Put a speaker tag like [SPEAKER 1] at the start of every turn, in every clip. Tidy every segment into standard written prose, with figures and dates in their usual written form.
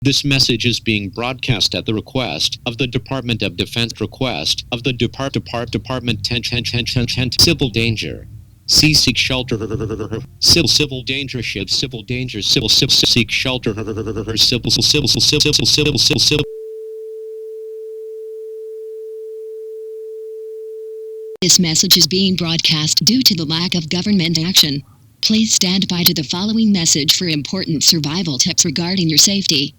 [SPEAKER 1] This message is being broadcast at the request of the Department of Defense, request of the Department 10 Civil Danger. Seek shelter. Civil danger ship. Civil danger. Civil seek shelter. Civil.
[SPEAKER 2] This message is being broadcast due to the lack of government action. Please stand by to the following message for important survival tips regarding your safety.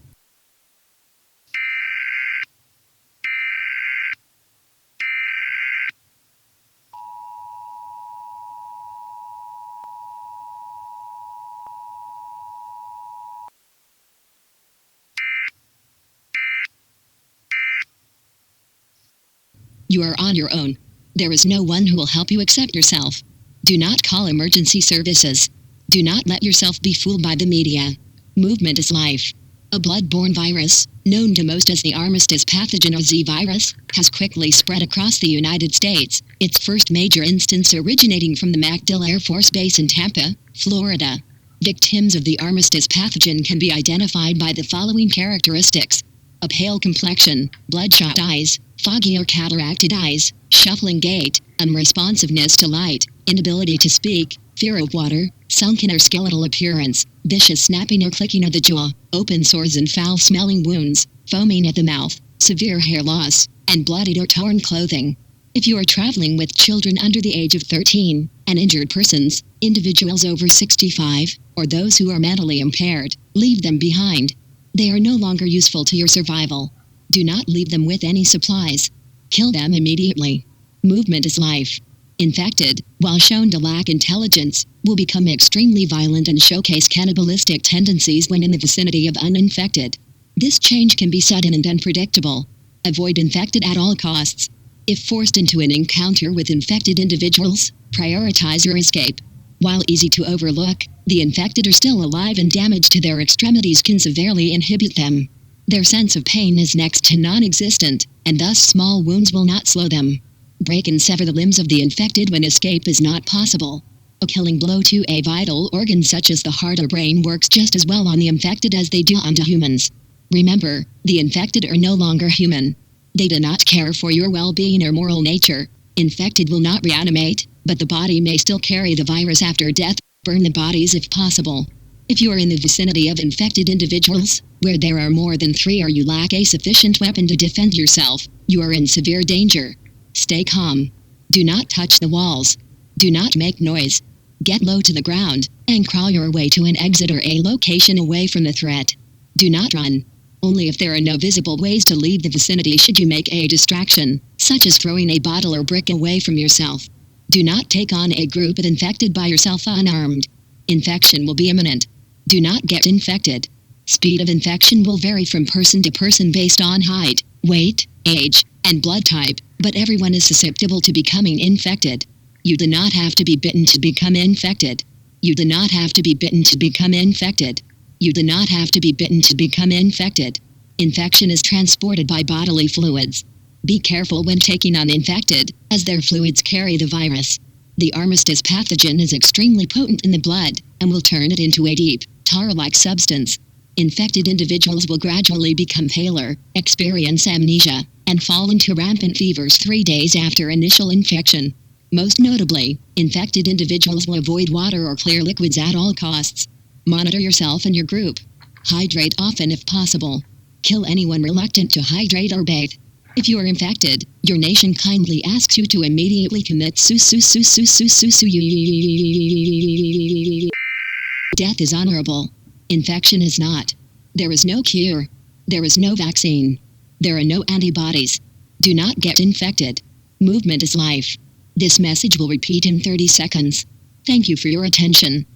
[SPEAKER 2] You are on your own. There is no one who will help you except yourself. Do not call emergency services. Do not let yourself be fooled by the media. Movement is life. A blood-borne virus, known to most as the Armistice pathogen or Z virus, has quickly spread across the United States, its first major instance originating from the MacDill Air Force Base in Tampa, Florida. Victims of the Armistice pathogen can be identified by the following characteristics: a pale complexion, bloodshot eyes, foggy or cataracted eyes, shuffling gait, unresponsiveness to light, inability to speak, fear of water, sunken or skeletal appearance, vicious snapping or clicking of the jaw, open sores and foul-smelling wounds, foaming at the mouth, severe hair loss, and bloodied or torn clothing. If you are traveling with children under the age of 13, and injured persons, individuals over 65, or those who are mentally impaired, leave them behind. They are no longer useful to your survival. Do not leave them with any supplies. Kill them immediately. Movement is life. Infected, while shown to lack intelligence, will become extremely violent and showcase cannibalistic tendencies when in the vicinity of uninfected. This change can be sudden and unpredictable. Avoid infected at all costs. If forced into an encounter with infected individuals, prioritize your escape. While easy to overlook, the infected are still alive and damage to their extremities can severely inhibit them. Their sense of pain is next to non-existent, and thus small wounds will not slow them. Break and sever the limbs of the infected when escape is not possible. A killing blow to a vital organ such as the heart or brain works just as well on the infected as they do onto humans. Remember, the infected are no longer human. They do not care for your well-being or moral nature. Infected will not reanimate, but the body may still carry the virus after death. Burn the bodies if possible. If you are in the vicinity of infected individuals, where there are more than 3 or you lack a sufficient weapon to defend yourself, you are in severe danger. Stay calm. Do not touch the walls. Do not make noise. Get low to the ground, and crawl your way to an exit or a location away from the threat. Do not run. Only if there are no visible ways to leave the vicinity should you make a distraction, such as throwing a bottle or brick away from yourself. Do not take on a group infected by yourself unarmed. Infection will be imminent. Do not get infected. Speed of infection will vary from person to person based on height, weight, age, and blood type, but everyone is susceptible to becoming infected. You do not have to be bitten to become infected. You do not have to be bitten to become infected. You do not have to be bitten to become infected. Infection is transported by bodily fluids. Be careful when taking on infected, as their fluids carry the virus. The Armistice pathogen is extremely potent in the blood, and will turn it into a deep, tar-like substance. Infected individuals will gradually become paler, experience amnesia, and fall into rampant fevers 3 days after initial infection. Most notably, infected individuals will avoid water or clear liquids at all costs. Monitor yourself and your group. Hydrate often if possible. Kill anyone reluctant to hydrate or bathe. If you are infected, your nation kindly asks you to immediately commit Death is honorable. Infection is not. There is no cure. There is no vaccine. There are no antibodies. Do not get infected. Movement is life. This message will repeat in 30 seconds. Thank you for your attention.